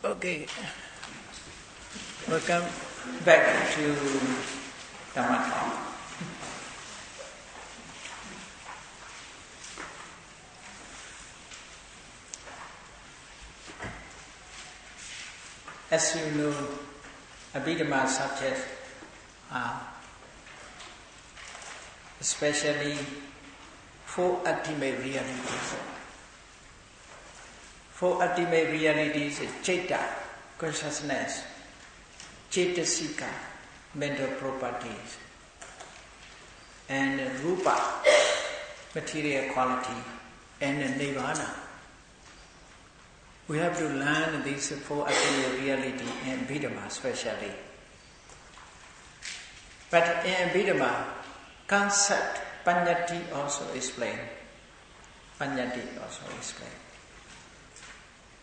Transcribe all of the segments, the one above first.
Okay, welcome back to Dhamma Talk. As you know, Abhidhamma subjects are especially four ultimate realities. Four ultimate realities is Citta, consciousness, Cettasika, mental properties, and Rupa, material quality, and Nirvana. We have to learn these four ultimate realities in Abhidhamma especially. But in Abhidhamma, concept, Paññatti also explained.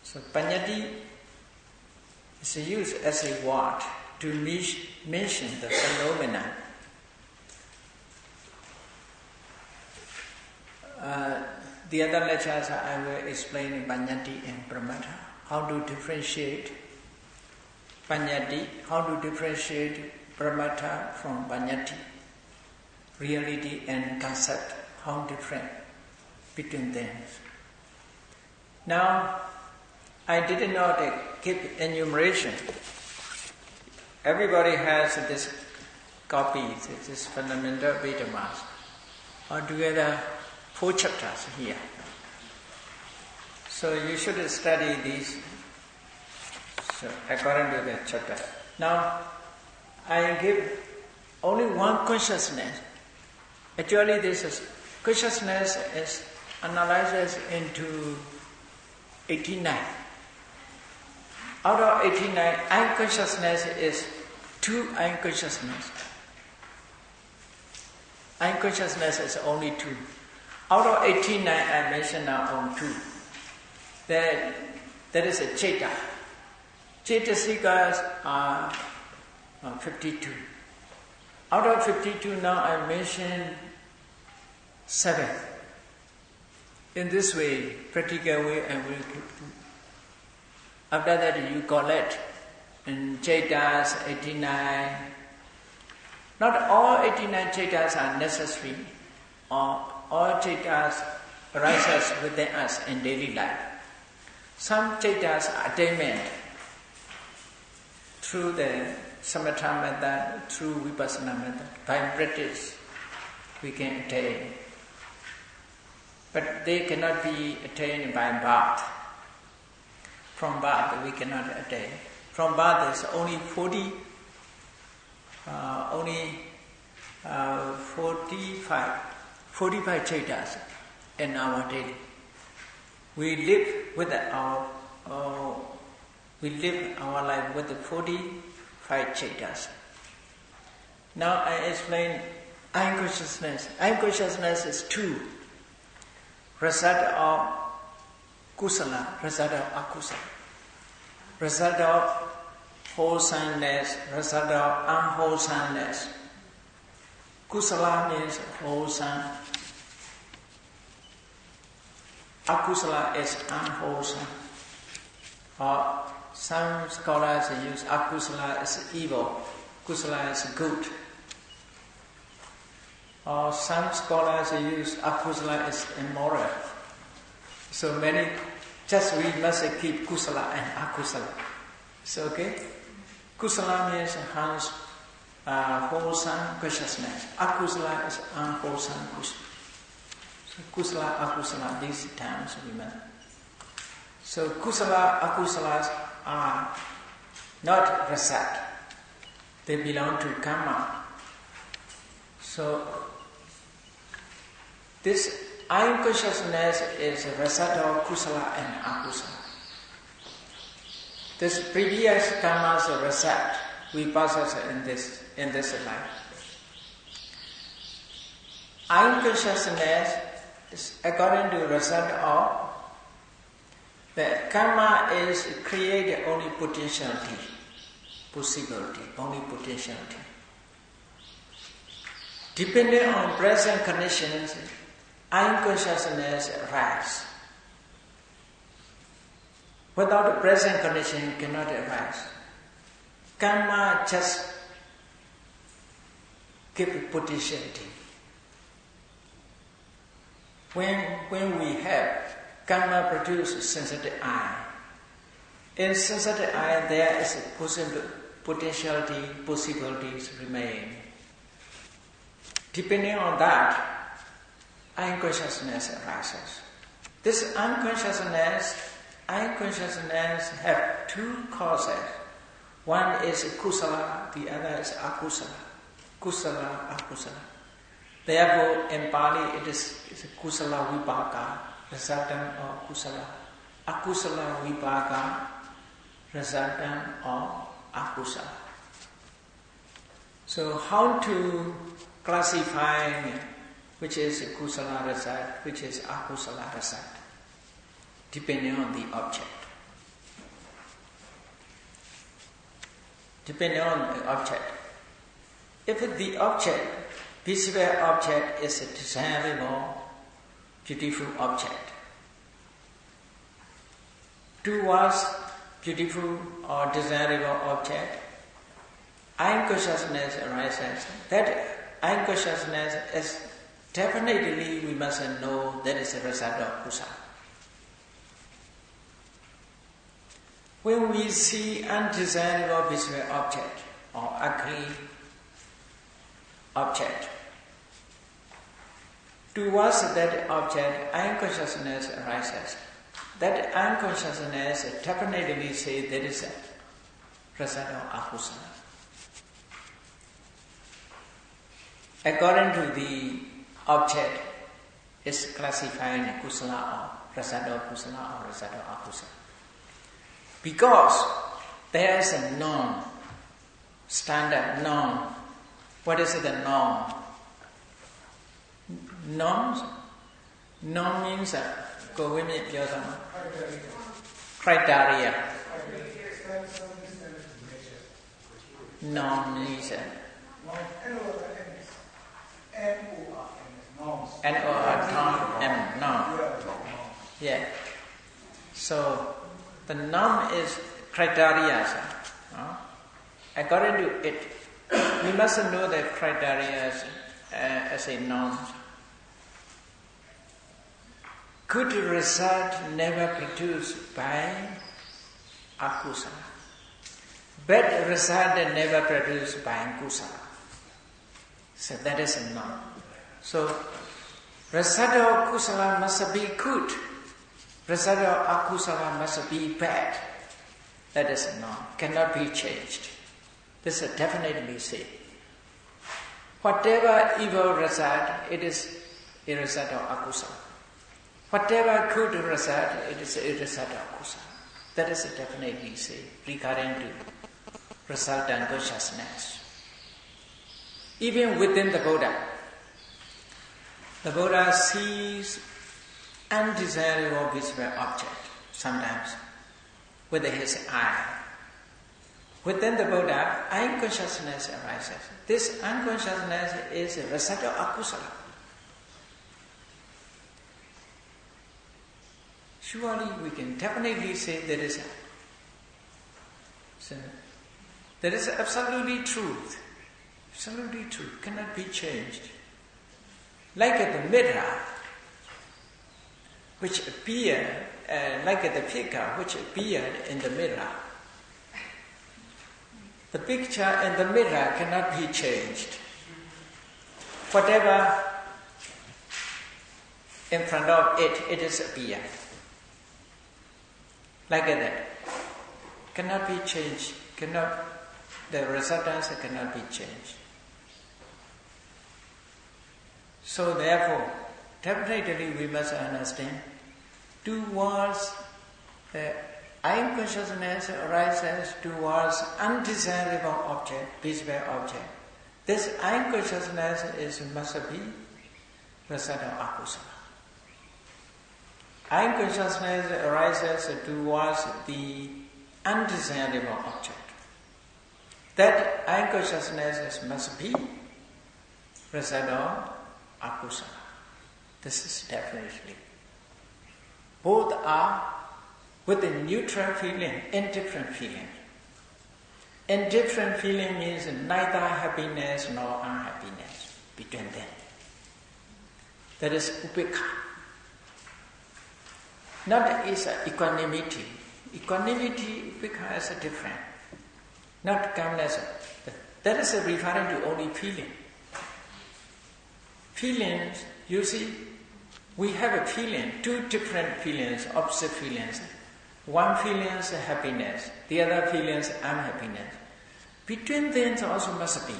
So Paññatti is used as a word to mention the phenomena. The other lectures I will explain Paññatti and Pramata, how to differentiate Paññatti, how to differentiate Pramata from Paññatti, reality and concept, how different between them. Now, I did not keep enumeration. Everybody has this copy, this fundamental Abhidhamma. Altogether, 4 chapters here. So you should study these according to the chapter. Now, I give only one consciousness. Actually, consciousness is analyzed into 89. Out of 89, unconsciousness is 2 unconsciousness. Unconsciousness is only 2. Out of 89, I mentioned now on 2. That is a Citta. Cettasikas are 52. Out of 52 now I mentioned 7. In this way, practical way, I will keep. After that you collect in Cettas 89. Not all 89 Cettas are necessary, or all Cettas arises within us in daily life. Some Cettas are attainment through the Samatha method, through Vipassanā method. By practice, we can attain. But they cannot be attained by birth. From birth, we cannot attain. From birth, there's only 45 Cettas in our day. We live our life with the 45 Cettas. Now I explain unconsciousness. Unconsciousness is 2. Result of kusala, result of akusala. Result of wholesomeness, result of unwholesomeness. Kusala means wholesome. Akusala is unwholesome. Or some scholars use akusala as evil, kusala is good. Or some scholars use akusala as immoral. So many, just we must keep kusala and akusala. So okay? Kusala means wholesome consciousness. Akusala is unwholesome kusala. So kusala, akusala, these terms we must. So kusala, akusalas are not result. They belong to karma. So this unconsciousness is a result of kusala and akusala. This previous karma's result we possess in this life. Unconsciousness is according to the result of the karma is created only potentiality, possibility, only potentiality. Depending on present conditions, unconsciousness arises. Without the present condition cannot arise. Karma just give potentiality. When we have karma produce sensitive eye. In sensitive eye there is a potentiality, possibilities remain. Depending on that, unconsciousness arises. This unconsciousness have two causes. One is kusala, the other is akusala. Kusala, akusala. Therefore, in Pali, it is kusala vipaka, resultant of kusala. Akusala vipaka, resultant of akusala. So, how to classify which is kusala result, which is akusala result, depending on the object. Depending on the object. If the object, visible object, is a desirable, beautiful object, towards beautiful or desirable object, unconsciousness arises. That unconsciousness is definitely, we must know, that is a result of kusala. When we see undesirable visual object or ugly object, towards that object, unconsciousness arises. That unconsciousness definitely say that is a result of akusala. According to the object, is classified in kusala or result of kusala or result of akusala. Because there is a norm, standard norm. What is the norm? Norms? Norm means criteria. Norm means N-O-R-M, norm. Yeah. So, the norm is criteria. According to it, we must know the criteria as a norm. Good result never produced by akusala. Bad result never produced by kusala. So that is a norm. So, result of kusala must be good. Result of akusala must be bad. That is a norm. Cannot be changed. This is definitely said. Whatever evil result, it is a result of akusala. Whatever good result, it is a result of kusala. That is definitely said regarding to resultant consciousness. Even within the Buddha sees undesirable visible object sometimes with his eye. Within the Buddha, unconsciousness arises. This unconsciousness is a result of akusala. Surely we can definitely say that is absolutely truth. Absolutely true. Cannot be changed. Like the mirror, which appeared, like the picture which appeared in the mirror. The picture in the mirror cannot be changed. Whatever in front of it, it is appeared. Like that. Cannot be changed. The resultants cannot be changed. So therefore, definitely we must understand, towards the unconsciousness arises towards undesirable object, visible object. This unconsciousness must be result of akusala. Unconsciousness arises towards the undesirable object. That unconsciousness must be result of akusala. This is definitely. Both are with a neutral feeling, indifferent feeling. Indifferent feeling means neither happiness nor unhappiness between them. That is upekkha. Not is equanimity. Equanimity, upekkha is different. Not calmness. That is referring to only feeling. Feelings, you see, we have a feeling, two different feelings, opposite feelings. One feeling is happiness, the other feeling is unhappiness. Between them also must be.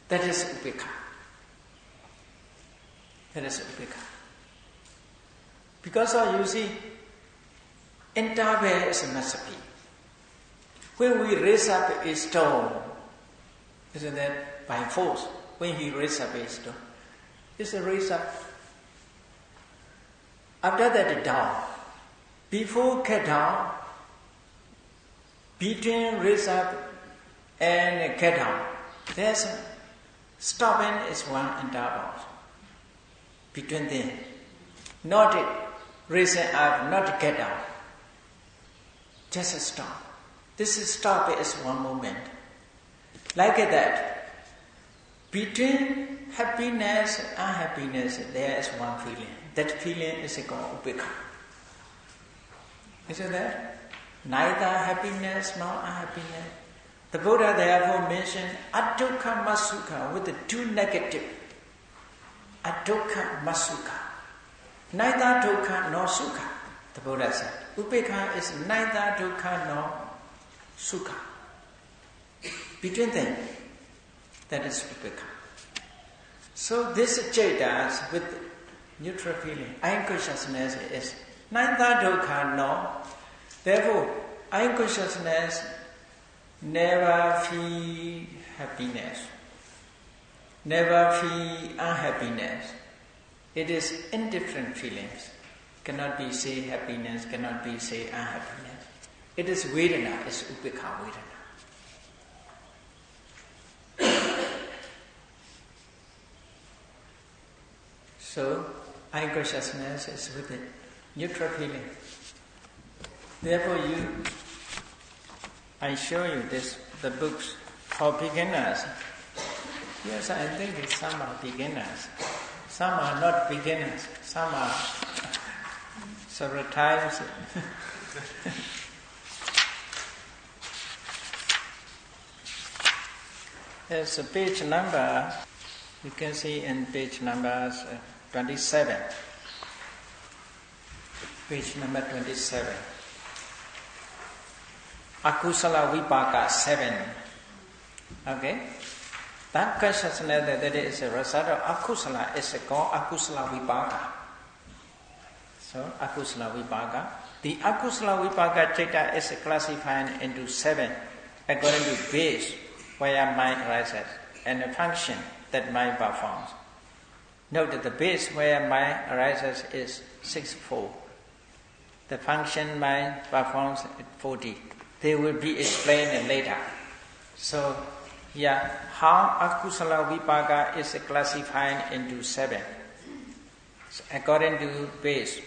That is upekkha. That is upekkha. Because you see, interval is must be. When we raise up a stone, isn't that by force? When he raises up a stone, it's a raise up. After that, down. Before get down, between raise up and get down, there's stopping is one interval. Between them, not raising up, not get down. Just stop. This stop is one moment. Like that, between happiness and unhappiness, there is one feeling. That feeling is called upekkha. Isn't that? Neither happiness nor unhappiness. The Buddha therefore mentioned adukkha masukha with the two negative. Adukkha masukha. Neither dukkha nor sukha. The Buddha said. Upekkha is neither dukkha nor sukha. Between them, that is upekkha. So this jhadas with neutral feeling, unconsciousness is neither dukkha nor. Therefore, unconsciousness never feel happiness, never feel unhappiness. It is indifferent feelings. Cannot be say happiness, cannot be say unhappiness. It is vedana, it's upekkha vedana. So, unconsciousness is with it, neutral feeling. Therefore, I show you the books for beginners. Yes, I think some are beginners. Some are not beginners. Some are several times. There's a page number, you can see in page number 27. Page number 27. Akusala vipaka 7. Okay? That consciousness that is a result of akusala is called akusala vipaka. So, akusala vipaka. The akusala vipaka chitta is classified into 7 according to base where mind arises and the function that mind performs. Note that the base where mind arises is 6-fold. The function mind performs at 40. They will be explained later. So, how akusala vipaka is classified into 7. So, according to base,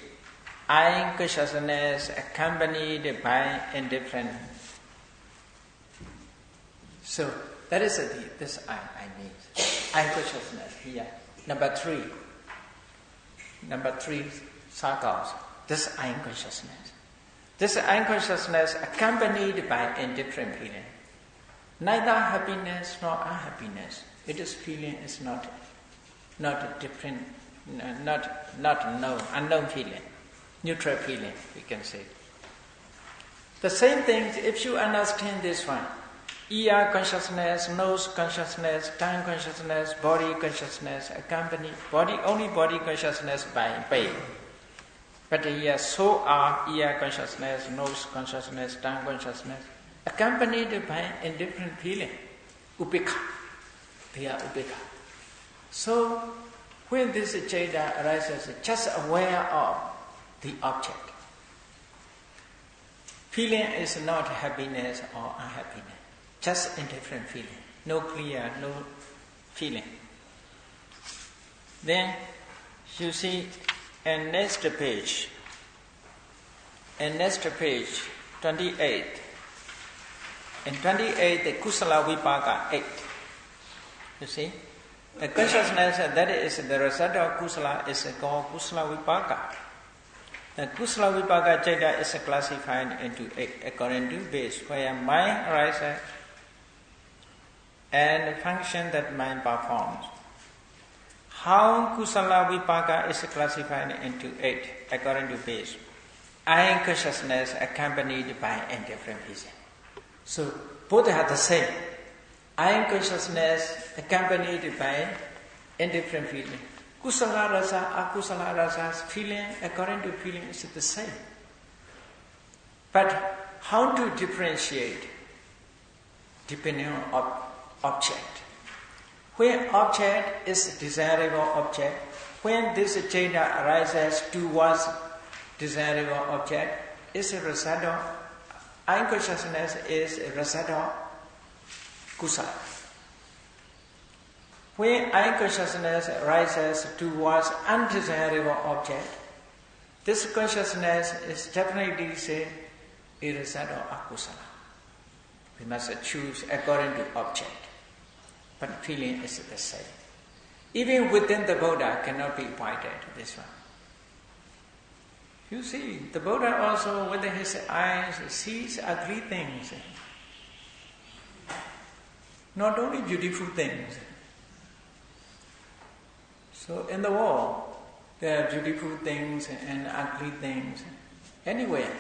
unconsciousness accompanied by indifferent. So, that is this I need. Unconsciousness here. Number 3 circles. This unconsciousness. This unconsciousness accompanied by indifferent feeling. Neither happiness nor unhappiness. It is feeling is not different, not known, unknown feeling, neutral feeling, we can say. The same thing, if you understand this one, ear consciousness, nose consciousness, tongue consciousness, body consciousness, accompany only body consciousness by pain. But here, so are ear consciousness, nose consciousness, tongue consciousness, accompanied by indifferent feeling, upekkha. They are upekkha. So, when this jhada arises, just aware of the object. Feeling is not happiness or unhappiness, just indifferent feeling, no clear, no feeling. Then, you see, and next page, And next page, 28. In 28, the Kusala Vipaka 8. You see? The consciousness that is the result of Kusala is called Kusala Vipaka. The Kusala Vipaka Chaita is classified into 8 according to base, where mind arises and the function that mind performs. How Kusala Vipaka is classified into 8 according to base? I am consciousness accompanied by indifferent vision. So both are the same. I am consciousness accompanied by indifferent feeling. Kusala rasa, akusala rasa's feeling according to feeling is the same. But how to differentiate depending on object? When object is desirable object, when this chaita arises towards desirable object, is a result of unconsciousness is a result of kusala. When unconsciousness arises towards undesirable object, this consciousness is definitely say a result of akusala. We must choose according to object, but feeling is the same. Even within the Buddha cannot be avoided, this one. You see, the Buddha also with his eyes sees ugly things. Not only beautiful things. So in the world, there are beautiful things and ugly things. Anywhere.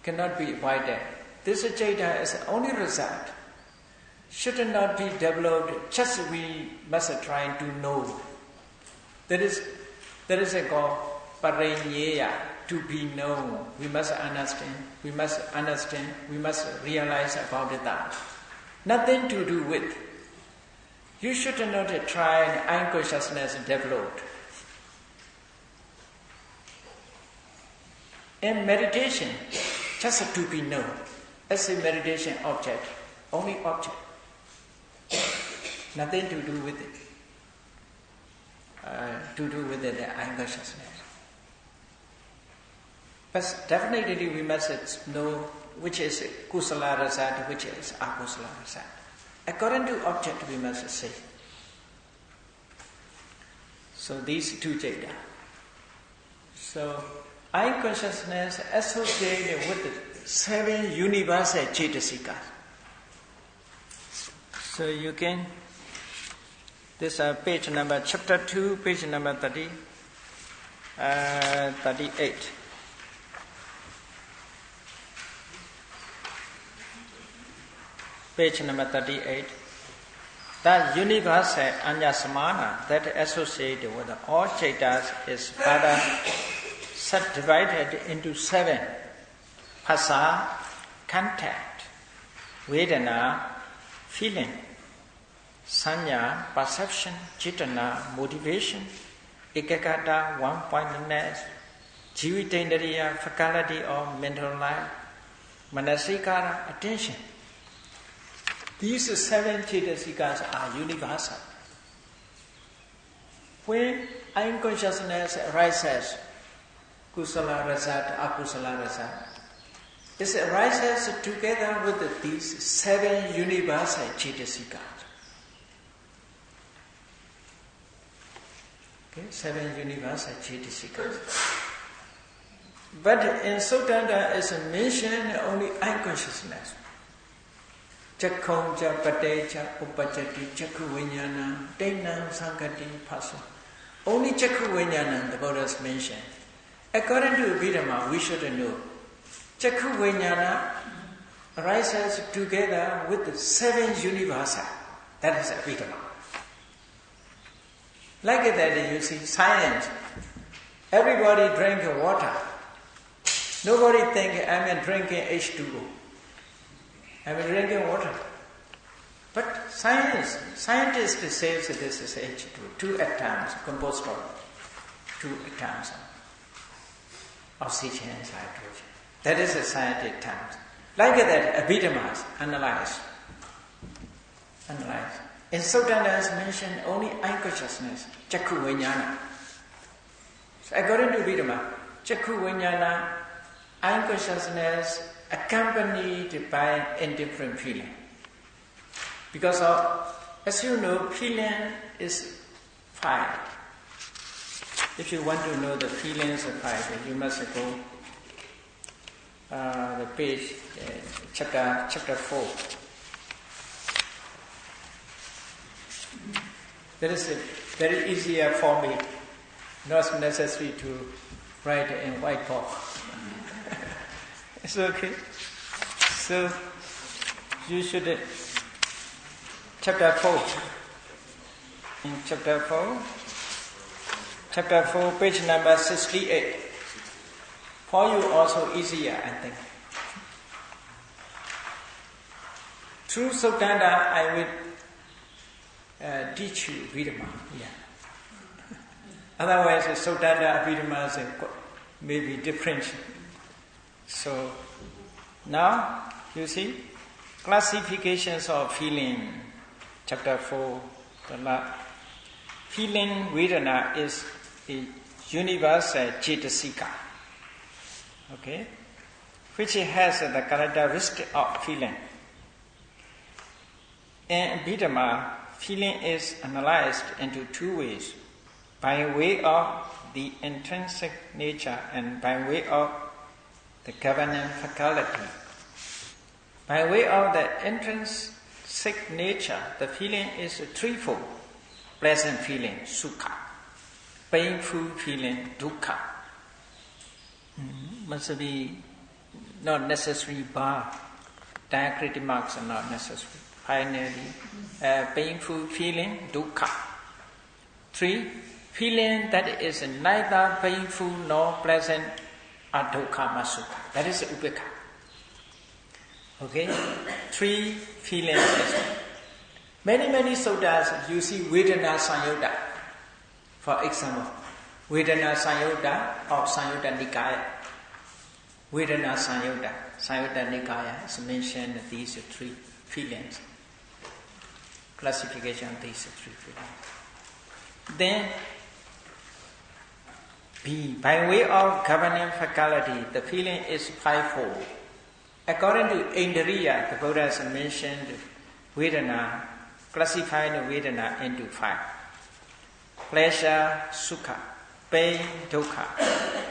Cannot be avoided. This chaita is the only result. Should not be developed, just we must try to know. There is a called parinyeya, to be known. We must understand, we must realize about that. Nothing to do with. You should not try unconsciousness developed. In meditation, just to be known, as a meditation object, only object. Nothing to do with it. The unconsciousness. But definitely we must know which is kusala rasat, which is akusala rasat. According to object we must say. So these two chaita. So unconsciousness associated with the 7 universal chaitasikas. So you can, this is page number, chapter 2, page number 38. Page number 38. That universal anyasamana that associated with all chaitas is further subdivided into 7. Phasa, contact, Vedana, feeling, Sanya, perception, Chitana, motivation, Ekagata, one-pointedness, Jivitendriya, faculty of mental life, Manasikara, attention. These 7 chaitasikas are universal. When unconsciousness arises, kusala rasat, akusala rasat, it arises together with these 7 universal chaitasikas. Okay, 7 universal chaitasikas. But in Sutta is mentioned only unconsciousness. Chakhom cha pate cha upachati chakhu vinyana dena sankati phasa. Only chakhu vinyana the Buddha has mentioned. According to Abhidhamma, we should know chakhu vinyana arises together with the 7 universal. That is Abhidhamma. Like that you see science. Everybody drink water. Nobody think I'm drinking H2O. I'm drinking water. But scientists say this is H2O, 2 atoms composed of 2 atoms of oxygen and hydrogen. That is a scientific term. Like that, Abhidhamma analyze. In Sutta is mentioned only unconsciousness, chakku vinyana. So according to Abhidhamma, Chakku Vijnana, eye consciousness accompanied by indifferent feeling. Because as you know, feeling is 5. If you want to know the feelings of 5, you must go the page, chapter 4. That is very easier for me, not necessary to write in whiteboard. It's okay. So you should chapter 4. In chapter 4, page number 68. For you also easier, I think. Through Sotanda, I will teach you Abhidhamma. Yeah. Otherwise, Sotanda Abhidhamma may be different. So now you see classifications of feeling. Chapter 4. Feeling Vedana is a universal Cetasika. Okay, which has the characteristic of feeling. In Abhidhamma, feeling is analyzed into 2 ways: by way of the intrinsic nature and by way of the governing faculty. By way of the intrinsic nature, the feeling is a threefold: pleasant feeling, sukha; painful feeling, dukkha. Must be not necessary bar. Diacritic marks are not necessary. Finally, painful feeling, dukkha. 3, feeling that is neither painful nor pleasant, adukkha sukha. That is upekha. Okay? 3 feelings. Many suttas you see Vedana Sanyutta. For example, Vedana Sanyutta or Sanyutta Nikaya. Vedana Sanyutta. Sanyutta Nikaya is mentioned these 3 feelings. Classification of these 3 feelings. Then, by way of governing faculty, the feeling is 5-fold. According to Indriya, the Buddha has mentioned Vedana, classified Vedana into 5. Pleasure, sukha; pain, dukkha;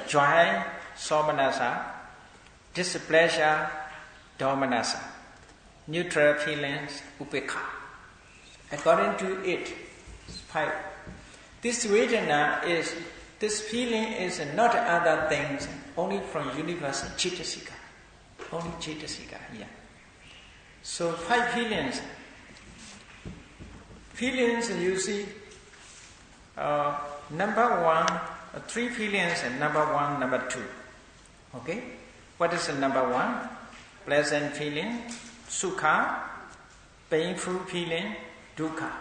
joy, somanasa; displeasure, domanasa; neutral feelings, upekha. According to it, 5. This Vedana this feeling is not other things, only from universal Cetasika. Only Cetasika, yeah. So 5 feelings. Feelings, you see, number 1, 3 feelings, and number 1, number 2. Okay? What is the number 1? Pleasant feeling, sukha; painful feeling, dukkha.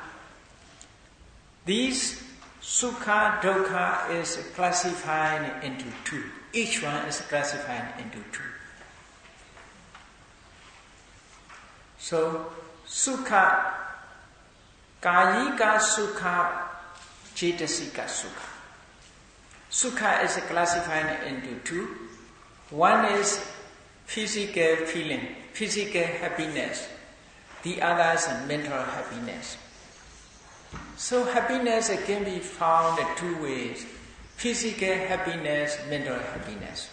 These sukha, dukkha is classified into 2. Each one is classified into 2. So, sukha, kayika sukha, cetasika sukha. Sukha is classified into 2. One is physical feeling, physical happiness. The other is mental happiness. So happiness can be found in 2 ways: physical happiness, mental happiness.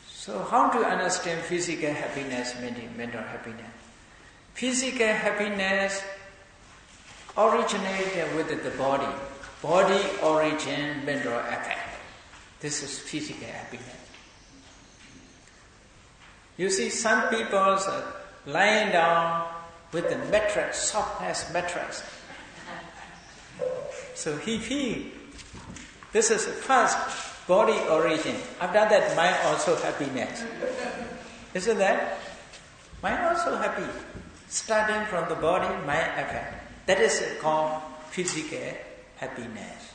So how to understand physical happiness, mental happiness? Physical happiness originates with the body. Body origin, mental effect. This is physical happiness. You see, some people are lying down with the mattress, softness mattress. So he feels this is first body origin. After that, mind also happiness. Isn't that? Mind also happy. Starting from the body, mind effect. That is called physical happiness.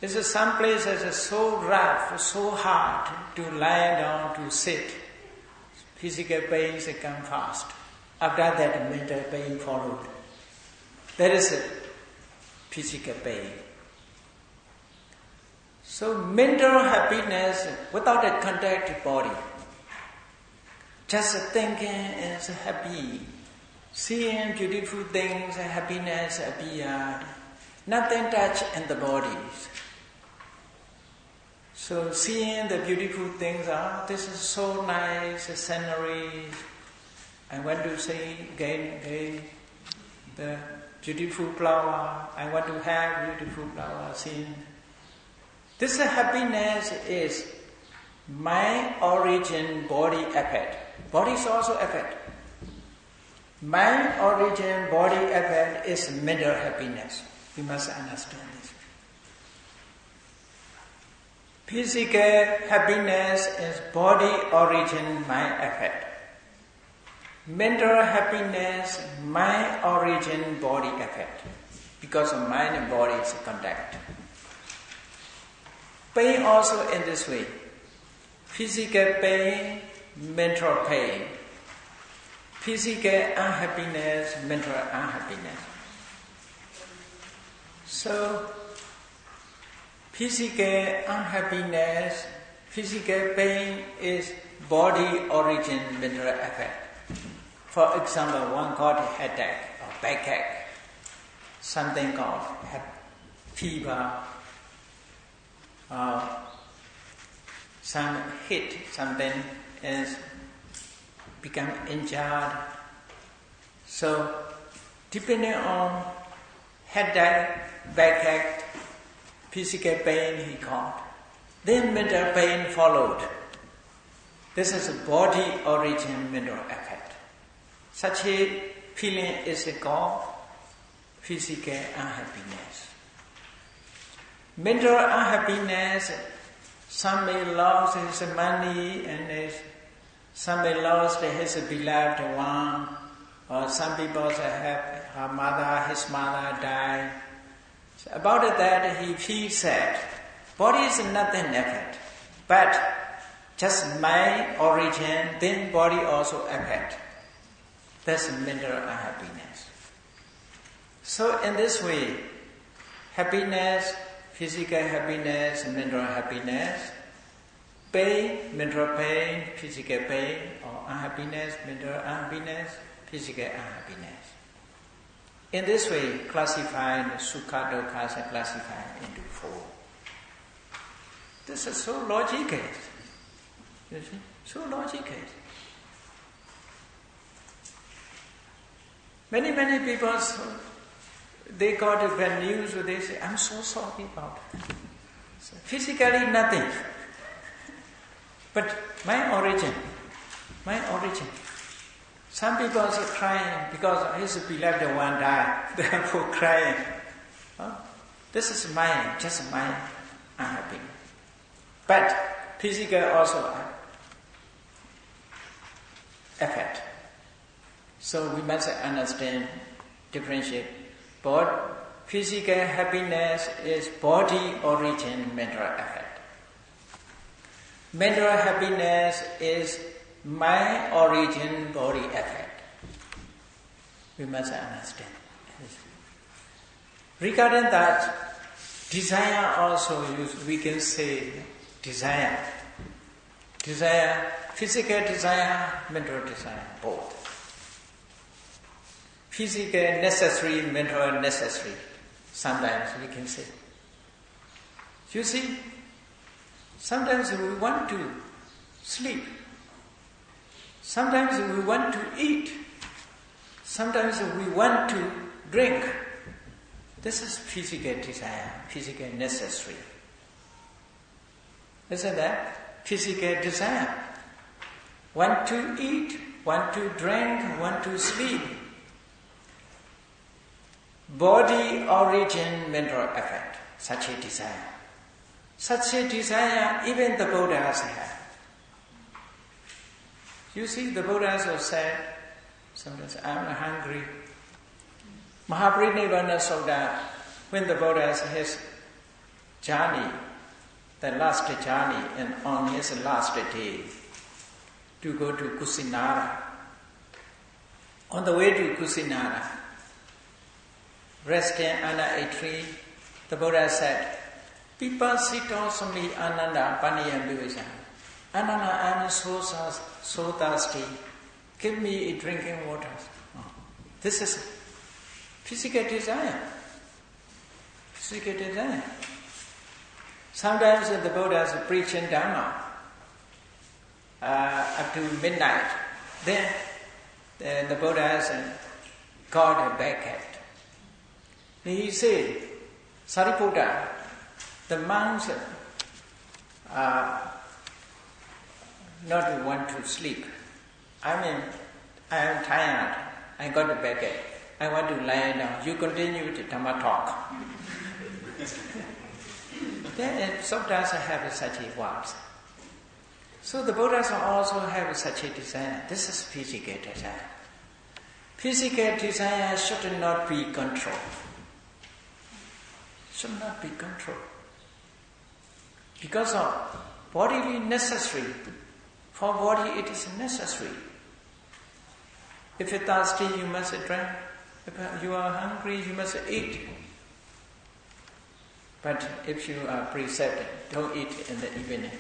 This is some places so rough, so hard to lie down, to sit. Physical pains come fast. After that, mental pain followed. That is physical pain. So mental happiness without a contact body. Just thinking is happy. Seeing beautiful things, happiness appeared. Nothing touch in the bodies. So seeing the beautiful things, this is so nice, the scenery. I want to see again the beautiful flower. I want to have beautiful flower seen. This happiness is my origin body effect. Body is also effect. My origin body effect is mental happiness. You must understand this. Physical happiness is body origin, my effect. Mental happiness, my origin, body effect. Because of mind and body is contact. Pain also in this way. Physical pain, mental pain. Physical unhappiness, mental unhappiness. So, physical unhappiness, physical pain is body origin, mental effect. For example, one called headache or backache, something called fever, some hit, something is become injured. So, depending on headache, backache, physical pain he called. Then mental pain followed. This is a body origin mental effect. Such a feeling is called physical unhappiness. Mental unhappiness, some may lose his money and some may lose his beloved one, or some people have his mother died. So about that he feels sad. Body is nothing effect, but just my origin, then body also effect. That's mental unhappiness. So in this way, happiness, physical happiness, mental happiness, pain, mental pain, physical pain, or unhappiness, mental unhappiness, physical unhappiness. In this way, classified sukha dukkha are classified into four. This is so logical. You see? So logical. Many people, they got a bad news, they say, I'm so sorry about it. So physically nothing. But my origin. Some people are crying because his beloved one died, therefore crying. This is mine, just mine, unhappy. But physical also effect. So we must understand, differentiate. But physical happiness is body origin mental effect. Mental happiness is my origin body effect. We must understand. Regarding that, desire also, we can say desire. Desire, physical desire, mental desire, both. Physical necessary, mental necessary. Sometimes we can say. You see, sometimes we want to sleep. Sometimes we want to eat. Sometimes we want to drink. This is physical desire, physical necessary. Isn't that? Physical desire. Want to eat, want to drink, want to sleep. Body origin mental effect, such a desire. Such a desire even the Buddhas have. You see, the Buddhas have said, sometimes I'm hungry. Mahaparinibbana Sutta, when the Buddha his journey, the last journey, and on his last day, to go to Kusinara. On the way to Kusinara, resting under a tree, the Buddha said, Vipasito sami ananda paniyambivisa. Ananda, I'm so thirsty. Give me a drinking water. This is physical desire. Physical desire. Sometimes the Buddha is preaching Dhamma up to midnight. Then the Buddha has got a backhand. He said, Sariputta, the monks not want to sleep. I am tired. I got a backache. I want to lie down. You continue the Dhamma talk. Then sometimes I have such a words. So the Buddhas also have such a desire. This is physical desire. Physical desire should not be controlled. Should not be controlled. Because of bodily necessary. For body it is necessary. If you're thirsty, you must drink. If you are hungry, you must eat. But if you are precepted, don't eat in the evening.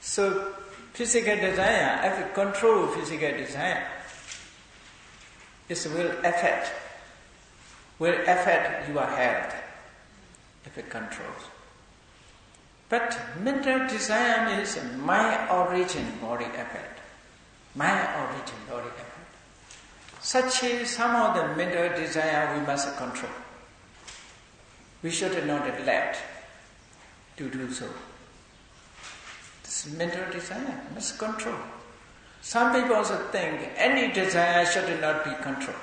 So, physical desire, if you control physical desire, it will affect your health if it controls. But mental desire means my origin body effect. My origin body effect. Some of the mental desire we must control. We should not let to do so. This mental desire must control. Some people also think any desire should not be controlled.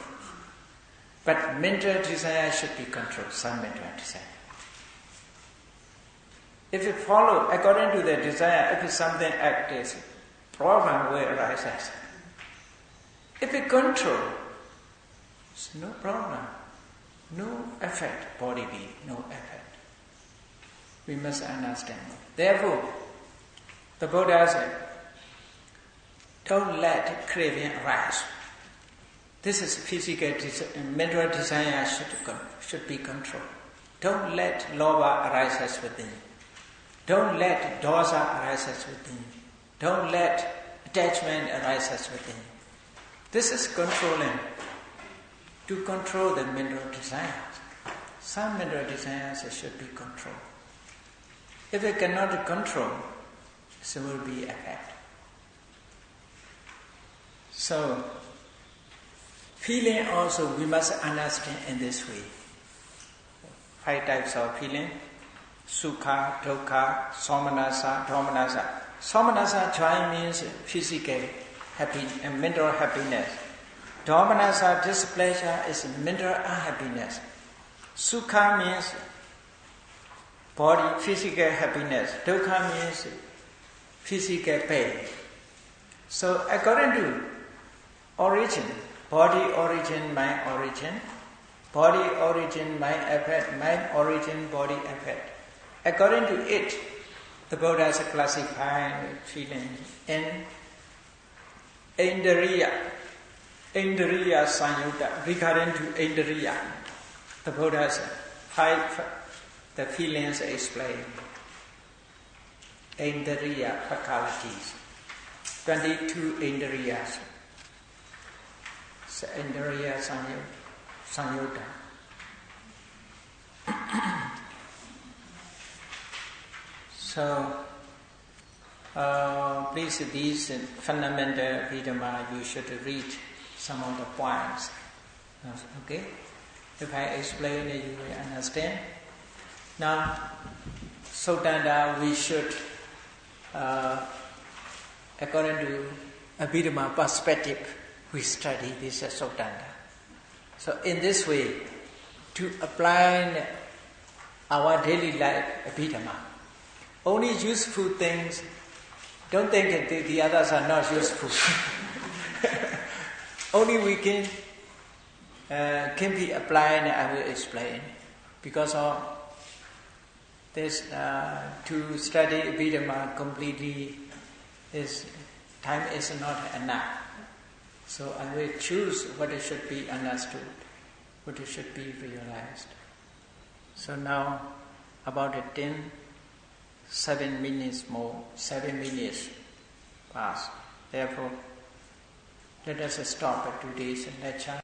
But mental desire should be controlled, some mental desire. If you follow according to the desire, if something acts, problem will arise. If you control, it's no problem. No effect, body being, no effect. We must understand. Therefore, the Buddha said, don't let craving arise. This is physical mental desire should be controlled. Don't let lobha arises within you. Don't let dosa arises within you. Don't let attachment arises within you. This is controlling. To control the mental desires. Some mental desires should be controlled. If it cannot control, so will be effect. So, feeling also we must understand in this way. 5 types of feeling. Sukha, dukkha, somanasa, domanasa. Somanasa, joy means physical happiness and mental happiness. Domanasa, displeasure, is mental unhappiness. Sukha means body, physical happiness. Dukkha means physical pain. So according to origin, body origin, mind origin, body origin, mind effect, mind origin, body effect. According to it, the Buddha has classified feeling in Indriya Sanyutta, regarding to Indriya. The Buddha has 5 the feelings explained. Indriya faculties. 22 Indriyas. So Indriya Sanyutta. So, please, these fundamental Abhidhamma, you should read some of the points. Okay? If I explain it, you will understand. Now, Sotanda, we should, according to Abhidhamma perspective, we study this Sotanda. So, in this way, to apply our daily life Abhidhamma, only useful things, don't think that the others are not useful. Only we can be applied, I will explain. Because of this, to study Abhidhamma completely, time is not enough. So I will choose what should be understood. which should be realized. So now, about 7 minutes more, 7 minutes past. Therefore, let us stop at today's lecture.